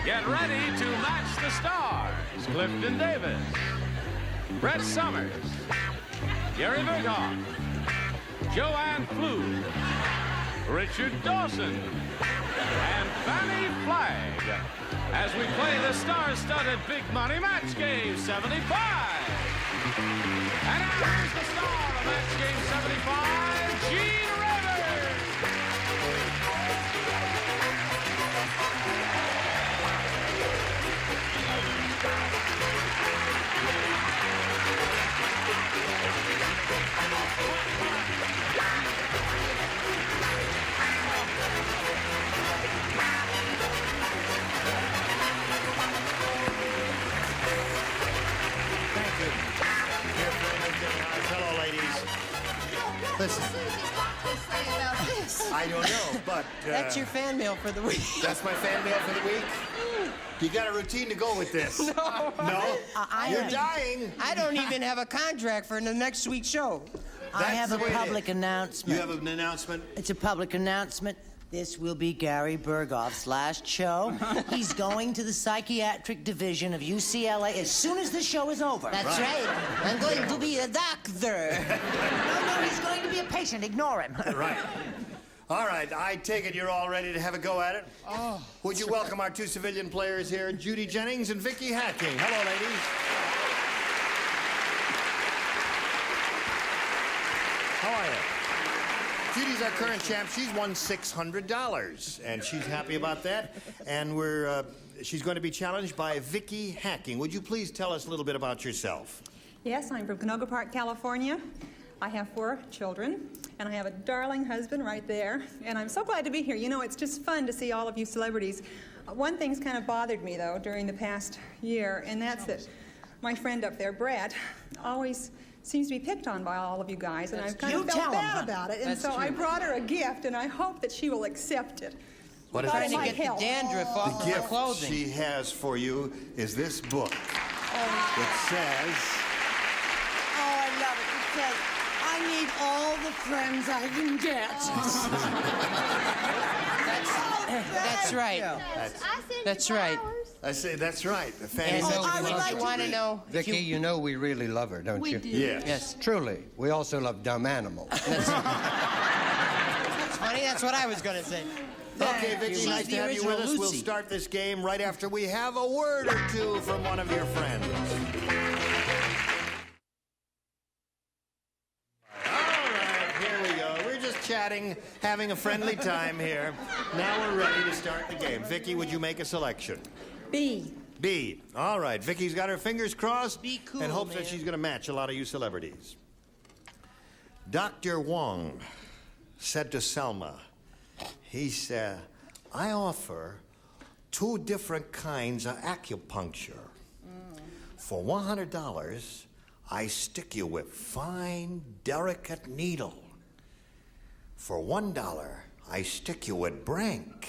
Get ready to match the stars. Clifton Davis, Brett Summers, Gary Berghoff, Joanne Fluke, Richard Dawson, and Fannie Flagg as we play the star-studded Big Money Match Game 75. And now here's the star of Match Game 75, Gene Rivers. Hello, ladies. Listen. I don't know, but... That's your fan mail for the week. That's my fan mail for the week? You got a routine to go with this? No. No? You're dying. I don't even have a contract for the next week's show. I have a public announcement. You have an announcement? It's a public announcement. This will be Gary Berghoff's last show. He's going to the psychiatric division of UCLA as soon as the show is over. That's right. I'm going to be a doctor. No, he's going to be a patient. Ignore him. Right. All right, I take it you're all ready to have a go at it? Oh. Would you welcome our two civilian players here, Judy Jennings and Vicky Hacking. Hello, ladies. How are you? Judy's our current champ. She's won $600, and she's happy about that. And she's going to be challenged by Vicky Hacking. Would you please tell us a little bit about yourself? Yes, I'm from Canoga Park, California. I have 4 children, and I have a darling husband right there. And I'm so glad to be here. You know, it's just fun to see all of you celebrities. One thing's kind of bothered me, though, during the past year, and that's that my friend up there, Brett, always seems to be picked on by all of you guys, and I've kind of felt bad about it. And so I brought her a gift, and I hope that she will accept it. What is Trying it? to get the dandruff off The of her gift clothing. she has for you is this book. It says... Oh, I love it. It says, I need all the friends I can get. That's right. That's right. I say, that's right. Fanny And said so she I would loves like you. to want to know... if Vicky, you know we really love her, don't you? Yes. Yes. Truly. We also love dumb animals. That's funny. That's what I was going to say. Okay, Vicky, She's nice the to have you with original us. We'll Lucy. start this game right after we have a word or two from one of your friends. All right, here we go. We're just chatting, having a friendly time here. Now we're ready to start the game. Vicky, would you make a selection? B. B. All right, Vicky's got her fingers crossed Be cool, and hopes that man. she's going to match a lot of you celebrities. Dr. Wong said to Selma, he said, I offer 2 different kinds of acupuncture. For $100, I stick you with fine, delicate needle. For $1, I stick you with Brank.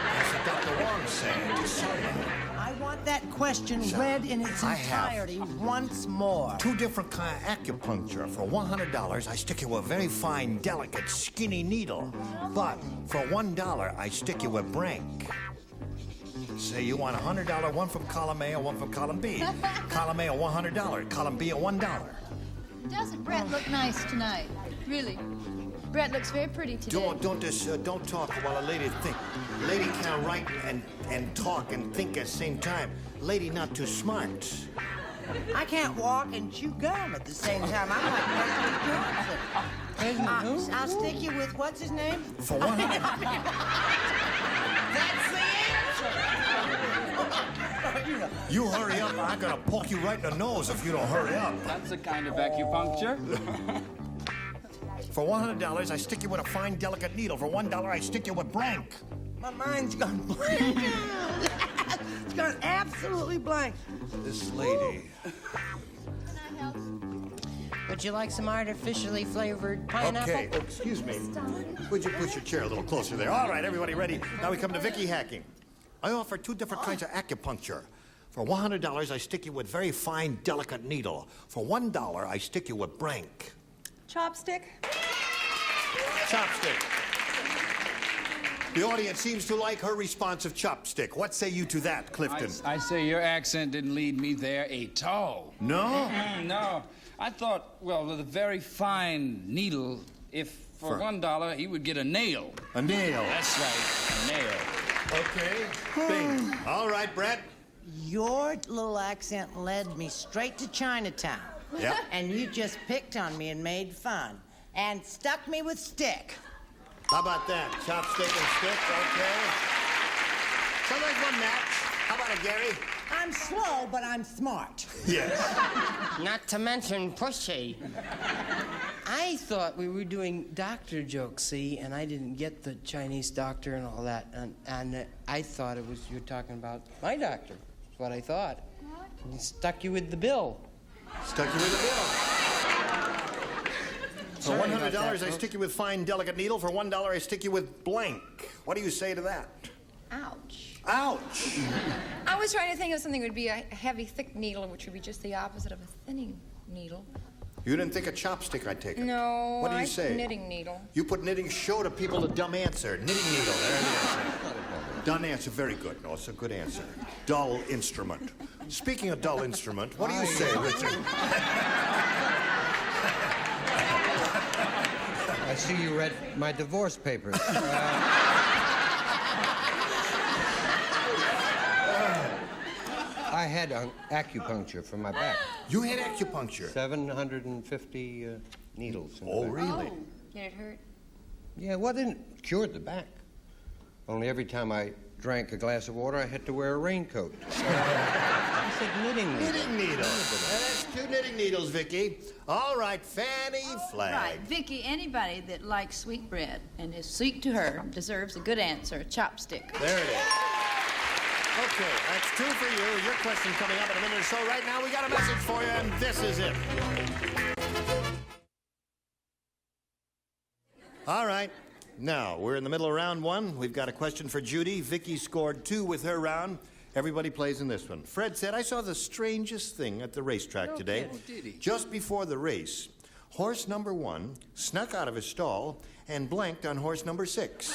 That's what Dr. Wong said to Selma. I want that question read in its I have entirety once more. 2 different kind of acupuncture. For $100, I stick you with a very fine, delicate, skinny needle. But for $1, I stick you with Brank. Say you want a $100 one from column A and one from column B. Column A a $100, column B a $1. Doesn't Brett look nice tonight? Really? Brett looks very pretty today. Don't talk while a lady think. Lady can't write and talk and think at the same time. Lady not too smart. I can't walk and chew gum at the same time. I'm like Leslie Johnson. I'll stick you with, what's his name? For $100. That's the answer. You hurry up, I'm gonna poke you right in the nose if you don't hurry up. That's a kind of acupuncture. For $100, I stick you with a fine, delicate needle. For $1, I stick you with Brank. My mind's gone blank. It's gone absolutely blank. This lady. Would you like some artificially flavored pineapple? Okay, excuse me. Would you put your chair a little closer there? All right, everybody ready? Now we come to Vicky Hacking. I offer 2 different kinds of acupuncture. For $100, I stick you with very fine, delicate needle. For $1, I stick you with Brank. Chopstick. Chopstick. The audience seems to like her response of chopstick. What say you to that, Clifton? I say your accent didn't lead me there at all. No? No. I thought, well, with a very fine needle, if for $1 he would get a nail. A nail. That's right, a nail. Okay. Bing. All right, Brett. Your little accent led me straight to Chinatown. Yeah. And you just picked on me and made fun. And stuck me with stick. How about that? Chopstick and stick, okay. Sometimes one match. How about it, Gary? I'm slow, but I'm smart. Yes. Not to mention pushy. I thought we were doing doctor jokes, see, and I didn't get the Chinese doctor and all that. And I thought it was you were talking about my doctor. That's what I thought. What? And he stuck you with the bill. Stuck you with the bill. For Sorry about $100, that, I folks. stick you with fine, delicate needle. For $1, I stick you with blank. What do you say to that? Ouch. Ouch. I was trying to think of something that would be a heavy, thick needle, which would be just the opposite of a thinning needle. You didn't think a chopstick, I take it? No, What do you I say? knitting needle. You put knitting, show to people the dumb answer. Knitting needle, there it is. Dumb answer, very good. No, it's a good answer. Dull instrument. Speaking of dull instrument, what do you say, Richard? I see you read my divorce papers. I had acupuncture for my back. You had acupuncture. 750 needles. In the Oh, back. really? Did it hurt? Yeah, well, then it cured the back. Only every time I drank a glass of water, I had to wear a raincoat. I said knitting needle. Knitting needle. That's 2 knitting needles, Vicky. All right, Fanny Flagg. Right, Vicky, anybody that likes sweetbread and is sweet to her deserves a good answer, a chopstick. There it is. Okay, that's 2 for you. Your question coming up in a minute or so. Right now, we got a message for you, and this is it. All right. Now, we're in the middle of round 1. We've got a question for Judy. Vicky scored 2 with her round. Everybody plays in this one. Fred said, I saw the strangest thing at the racetrack today. did he? Just before the race, horse number 1 snuck out of his stall and blanked on horse number 6.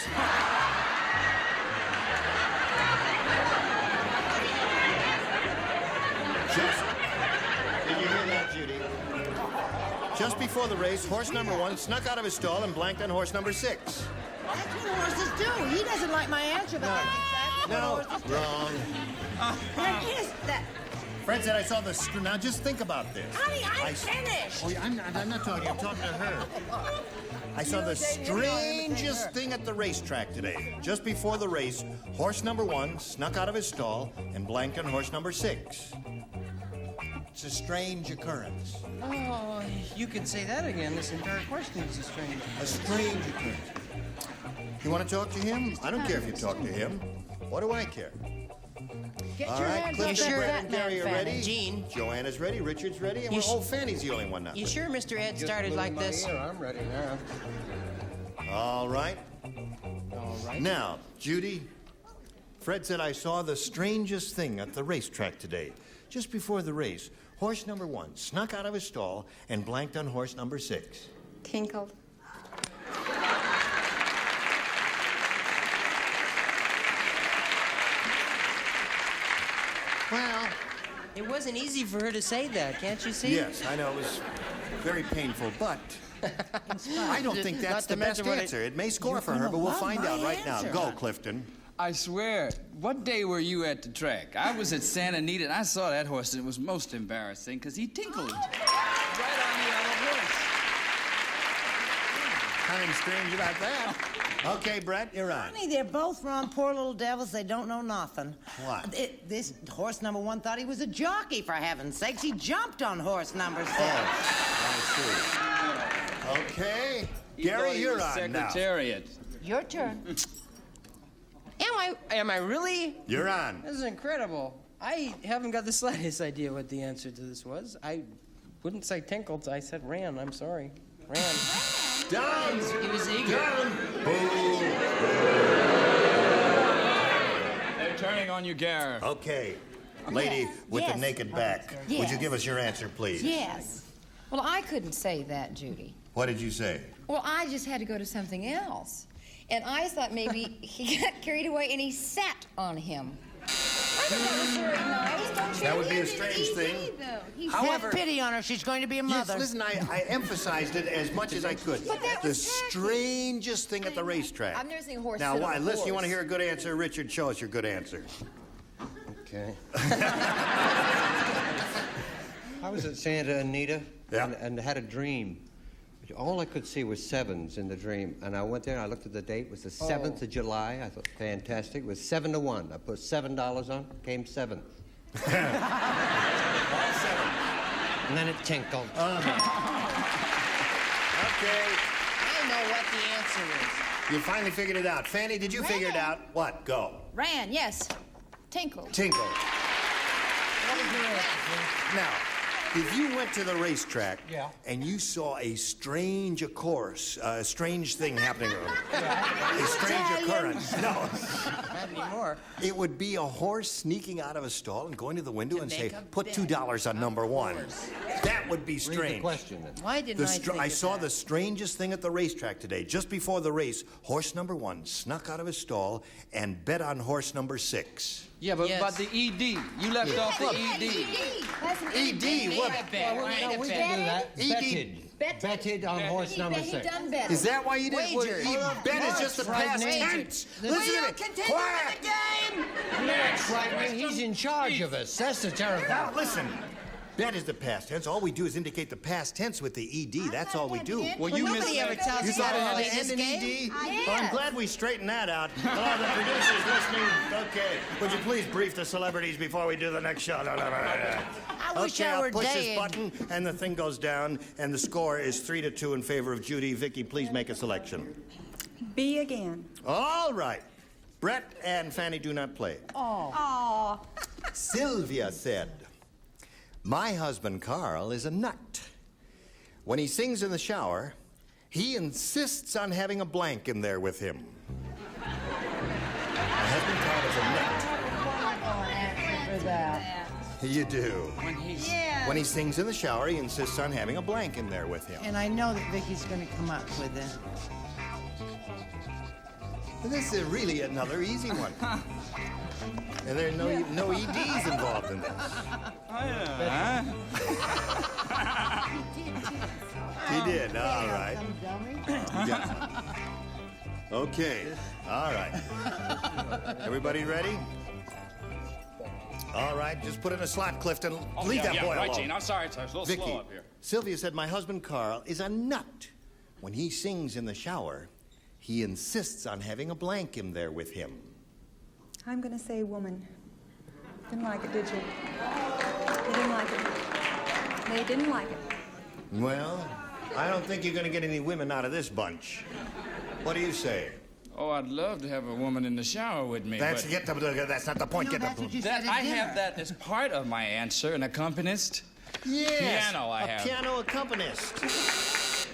Did you hear that, Judy? Just before the race, horse number 1 snuck out of his stall and blanked on horse number 6. That's what horses do. He doesn't like my answer, but that's exactly No, what horses do. wrong. There is that. Fred said I saw the... Now, just think about this. Honey, I'm finished. Oh, yeah, I'm not talking. I'm talking to her. I saw the strangest thing at the racetrack today. Just before the race, horse number 1 snuck out of his stall and blanked on horse number 6. It's a strange occurrence. Oh, you could say that again. This entire question is a strange. A strange occurrence. You want to talk to him? I don't care if you talk to him. What do I care? Get All your right, hands Clifton, off that Brett, fat and Gary man, are Fanny. ready. Gene, Joanna's ready. Richard's ready. And You we're, Fanny's the only one not you ready. sure Mr. Ed started like this? I'm ready now. All right. All right. Now, Judy, Fred said I saw the strangest thing at the racetrack today. Just before the race, horse number 1 snuck out of his stall and blanked on horse number 6. Tinkled. Well, It wasn't easy for her to say that, can't you see? yes, I know it was very painful, but I don't think that's Not to the best mention what answer. It may score for her, but we'll love find my out right now. answer, Go, huh? Clifton. I swear, what day were you at the track? I was at Santa Anita, and I saw that horse, and it was most embarrassing, because he tinkled. Right on the other horse. Nothing strange about that. Okay, Brett, you're on. Honey, they're both wrong. Poor little devils. They don't know nothing. What? This horse number 1 thought he was a jockey, for heaven's sakes. He jumped on horse number 6. I see. Okay. He thought Gary, he you're was on now. Secretariat. Your turn. Am I really? You're on. This is incredible. I haven't got the slightest idea what the answer to this was. I wouldn't say tinkled. I said ran. I'm sorry. Ran. Down. He was eager. Down. They're turning on you, Gary. Okay. Lady with the Yes. naked back. Would you Yes. give us your answer, please? Yes. Well, I couldn't say that, Judy. What did you say? Well, I just had to go to something else. and I thought maybe he got carried away and he sat on him. I thought that was very nice, don't you? That would be a He did strange easy, thing. though. He Have pity on her. She's going to be a Yes, mother. listen, I emphasized it as much as I could. But that The was tacky. strangest thing at the racetrack. I've never seen a horse Now, sit on why? a Listen, you want to horse. hear a good answer? Richard, show us your good answer. Okay. I was at Santa Anita Yeah. and had a dream. All I could see was sevens in the dream. And I went there and I looked at the date. It was the 7th of July. I thought, fantastic. It was 7 to 1. I put $7 on, came 7th. All seven. And then it tinkled. Okay. I know what the answer is. You finally figured it out. Fanny, did you figure it Ran. out? What? Go. Ran, yes. Tinkle. Tinkle. Now, if you went to the racetrack and you saw a strange course, a strange thing happening, a strange occurrence, no, Not anymore. it would be a horse sneaking out of a stall and going to the window and say, make a "Put bet $2 on number one." That would be Read the strange. question then. Why didn't I think I of saw that? the strangest thing at the racetrack today. Just before the race, horse number 1 snuck out of his stall and bet on horse number 6. Yeah, but Yes. about the ED. You left off the ED. That's an ED, what? No, we can do that. ED. Betted on horse number 6. done better. Is that why you did it? Wagered. Bet is just the past tense. Listen to me. Continue Quiet. with the game. That's right. He's in charge of us. That's the terrible. Now, listen. Bet is the past tense. All we do is indicate the past tense with the ED. That's all we do. Well, you Nobody missed ever tells You us thought how it to had play to this end in game. ED? Well, I'm glad we straightened that out. Oh, the producer's listening. Okay. Would you please brief the celebrities before we do the next show? I wish I I'll were push this dead. button, and the thing goes down, and the score is 3-2 in favor of Judy. Vicky, please make a selection. B again. All right. Brett and Fanny do not play. Aw. Sylvia said, "My husband Carl is a nut. When he sings in the shower, he insists on having a blank in there with him." My husband Carl is a nut. You do. When he sings in the shower, he insists on having a blank in there with him. And I know that Vicky's going to come up with it. This is really another easy one. And there are no EDs involved in this. He did. All right. Yeah. Okay. All right. Everybody ready? All right. Just put in a slot, Clifton. Leave that boy right, alone. Gene. I'm sorry, it's a little Vicky, slow up here. Sylvia said, "My husband Carl is a nut. When he sings in the shower, he insists on having a blank in there with him." I'm going to say woman. Didn't like it, did you? You didn't like it. They didn't like it. Well, I don't think you're going to get any women out of this bunch. What do you say? Oh, I'd love to have a woman in the shower with me. That's but that's not the point. Get that's what you that said at I dinner. have that as part of my answer, an accompanist. Yes, Piano I a have. piano accompanist.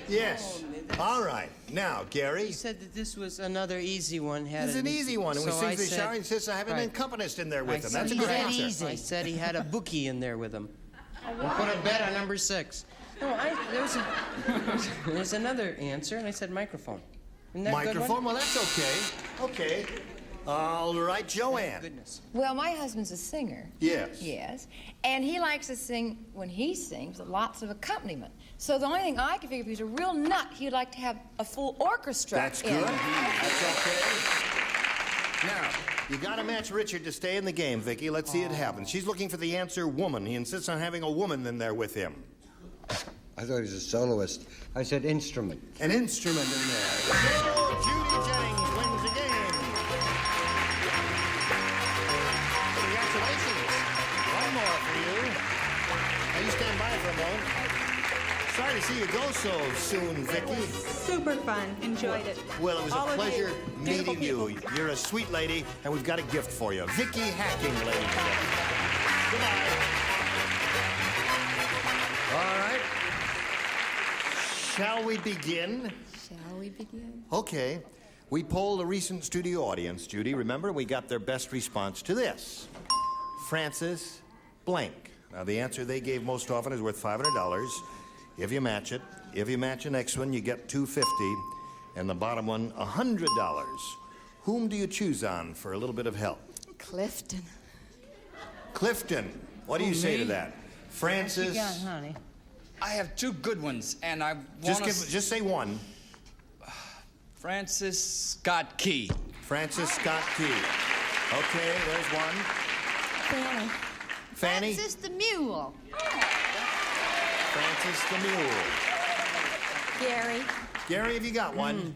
Yes. All right. Now, Gary. He said that this was another easy one. It's an easy one. And we So sing I the said- shower, he insists on having an Right. accompanist in there with him. I That's a said good he said answer. easy. I said he had a bookie in there with him. We'll put a bet on number 6. No, there's another answer, and I said microphone. Isn't that a good Microphone? one? Well, that's okay. Okay. All right, Joanne. Goodness. Well, my husband's a singer. Yes. Yes. And he likes to sing, when he sings, with lots of accompaniment. So the only thing I can figure, if he's a real nut, he'd like to have a full orchestra. That's in. good. That's okay. Now, you got to match Richard to stay in the game, Vicky. Let's see it happen. She's looking for the answer woman. He insists on having a woman in there with him. I thought he was a soloist. I said instrument. An instrument in there. So, Judy Jennings wins the game. Congratulations. One more for you. Now, you stand by for a moment. Sorry to see you go so soon, Vicky. Super fun. Enjoyed it. Well, it was All a of pleasure you, beautiful meeting you. people. You're a sweet lady, and we've got a gift for you. Vicky Hacking, ladies and gentlemen. Goodbye. All right. Shall we begin? Shall we begin? Okay. We polled a recent studio audience, Judy. Remember, we got their best response to this. Francis blank. Now, the answer they gave most often is worth $500. If you match it. If you match the next one, you get $250. And the bottom one, $100. Whom do you choose on for a little bit of help? Clifton. Clifton, what do you say to that? What you Francis? got, honey? I have two good ones, and I want Just say one. Francis Scott Key. Francis Scott Key. Okay, there's one. Fanny. Fanny? Francis the Mule. Francis the Mule. Gary. Gary, have you got one?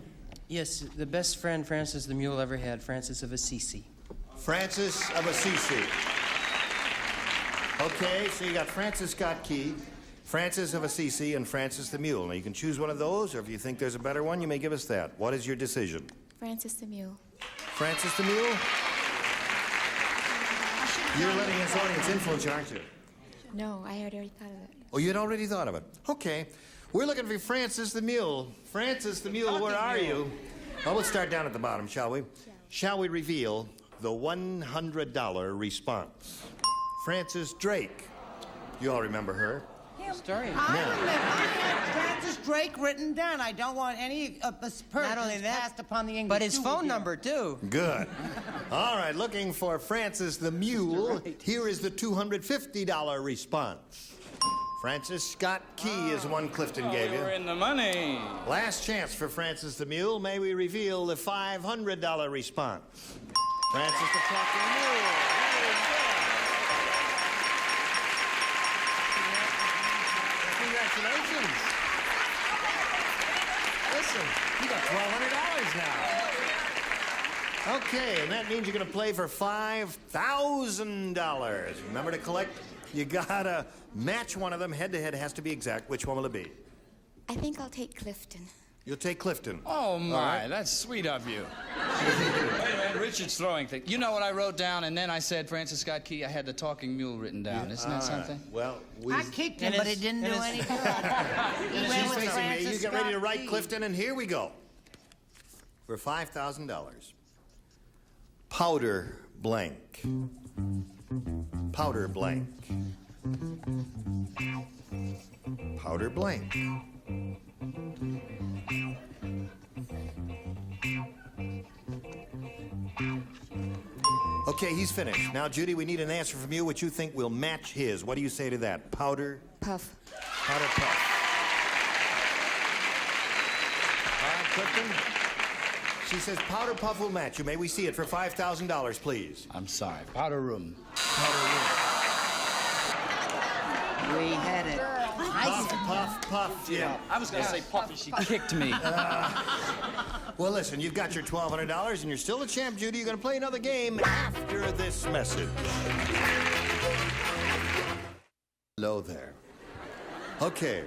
Yes, the best friend Francis the Mule ever had, Francis of Assisi. Francis of Assisi. Okay, so you got Francis Scott Key, Francis of Assisi, and Francis the Mule. Now, you can choose one of those, or if you think there's a better one, you may give us that. What is your decision? Francis the Mule. Francis the Mule? You're letting this audience influence you, aren't you? No, I had already thought of it. Oh, you'd already thought of it. Okay. We're looking for Francis the Mule. Francis the Mule, where are you? Well, let's start down at the bottom, shall we? Shall we reveal the $100 response? Francis Drake. You all remember her. Story. I remember. I had Francis Drake written down. I don't want any aspersions Not only that, passed upon the English. but his phone number, too. Good. All right, looking for Francis the Mule. Here is the $250 response. Francis Scott Key is one Clifton gave you. We're in the money. Last chance for Francis the Mule. May we reveal the $500 response? Francis the Talking Mule. Congratulations. Listen, you got $1,200 now. Okay, and that means you're going to play for $5,000. Remember to collect. You gotta match one of them. Head-to-head has to be exact. Which one will it be? I think I'll take Clifton. You'll take Clifton. Oh, my, right. that's sweet of you. Wait a minute, Richard's throwing things. You know what I wrote down, and then I said Francis Scott Key. I had the Talking Mule written down. Isn't that something? Well, I kicked him, And but his- it didn't do and his- any good. He She's went with facing me. Francis You get ready to Scott write Key. Clifton, and here we go. For $5,000. Powder blank. Powder blank. Powder blank. Okay, he's finished. Now, Judy, we need an answer from you what you think will match his. What do you say to that? Powder? Puff. Powder puff. All right, Clifton. She says powder puff will match you. May we see it for $5,000, please? I'm sorry. Powder room. We had it. Puff, puff, puff. Yeah. I was going to say puffy. She kicked me. Well, listen, you've got your $1,200, and you're still the champ, Judy. You're going to play another game after this message. Hello there. Okay.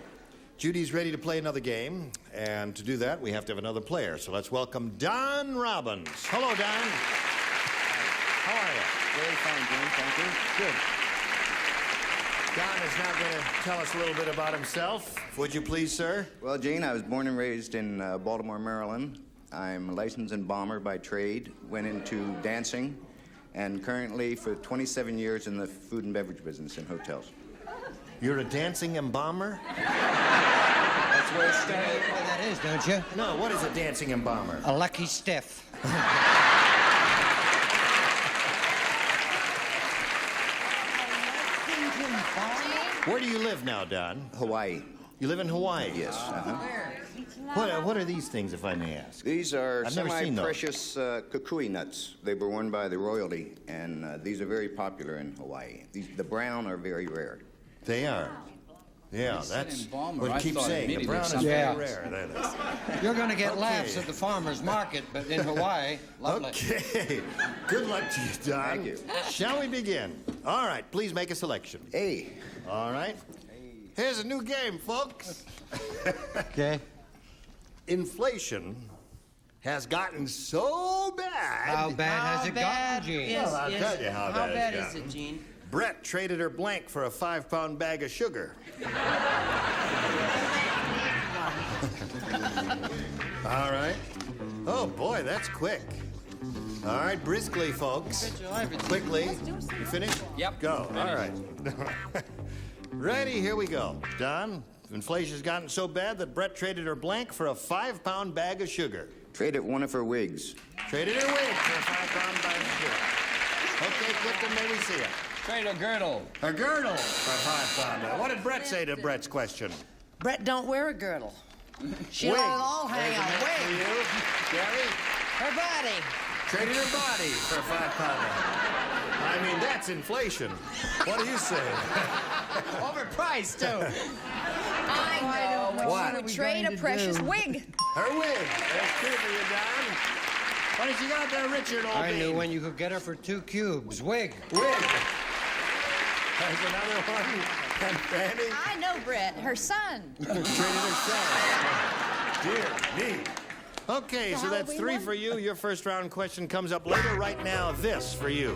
Judy's ready to play another game, and to do that, we have to have another player. So let's welcome Don Robbins. Hello, Don. How are you? Very fine, Jane. Thank you. Good. Don is now going to tell us a little bit about himself. Would you please, sir? Well, Jane, I was born and raised in Baltimore, Maryland. I'm a licensed embalmer by trade, went into dancing, and currently for 27 years in the food and beverage business in hotels. You're a dancing embalmer? That's where it started. You know what that is, don't you? No, what is a dancing embalmer? A lucky stiff. Where do you live now, Don? Hawaii. You live in Hawaii? Yes. What are these things, if I may ask? These are I've never seen those. semi-precious kukui nuts. They were worn by the royalty, and these are very popular in Hawaii. The brown are very rare. They are. Yeah, You said that's embalmer. what I keeps thought saying. The immediately brown is something very else. rare. That is. You're going to get Okay. laughs at the farmer's market, but in Hawaii, lovely. Okay. Good luck to you, Don. Thank you. Shall we begin? All right, please make a selection. Hey. All right. Here's a new game, folks. Okay. Inflation has gotten so bad. How bad has it gotten, Gene? Well, I'll tell you how bad it's is gotten. it, Gene? Brett traded her blank for a 5-pound bag of sugar. All right. Oh, boy, that's quick. All right, briskly, folks. Quickly. You finished? Yep. Go. All right. Ready? Here we go. Don, Inflation's gotten so bad that Brett traded her blank for a 5-pound bag of sugar. Traded one of her wigs. Traded her wig for a 5-pound bag of sugar. Okay, Clifton, may we see it? Trade a girdle. A girdle for a 5-pounder. What did Brett say to Brett's question? Brett don't wear a girdle. She Wig. let it all hang There's a out. net for Wig. you. Gary? Her body. Traded her body for a 5-pounder. I mean, that's inflation. What do you say? Overpriced, too. I know. What? She would trade a precious wig. Her wig. There's 2 for you, Don. What has she got there, Richard Oldie? I knew when you could get her for 2 cubes. Wig. Wig. There's another one. And Fanny I know Brett, her son. traded her son. Dear me. Okay, so that's 3 for you. Your first round question comes up later. Right now, this for you.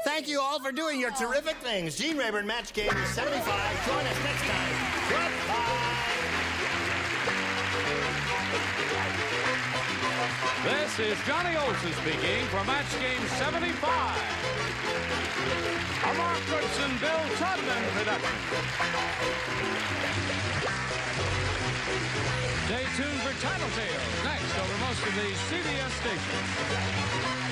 Thank you all for doing your terrific things. Gene Rayburn, Match Game 75. Join us next time. Goodbye. This is Johnny Olson speaking for Match Game 75. A Mark Goodson, Bill Todman production. Stay tuned for Tattletales next over most of these CBS stations.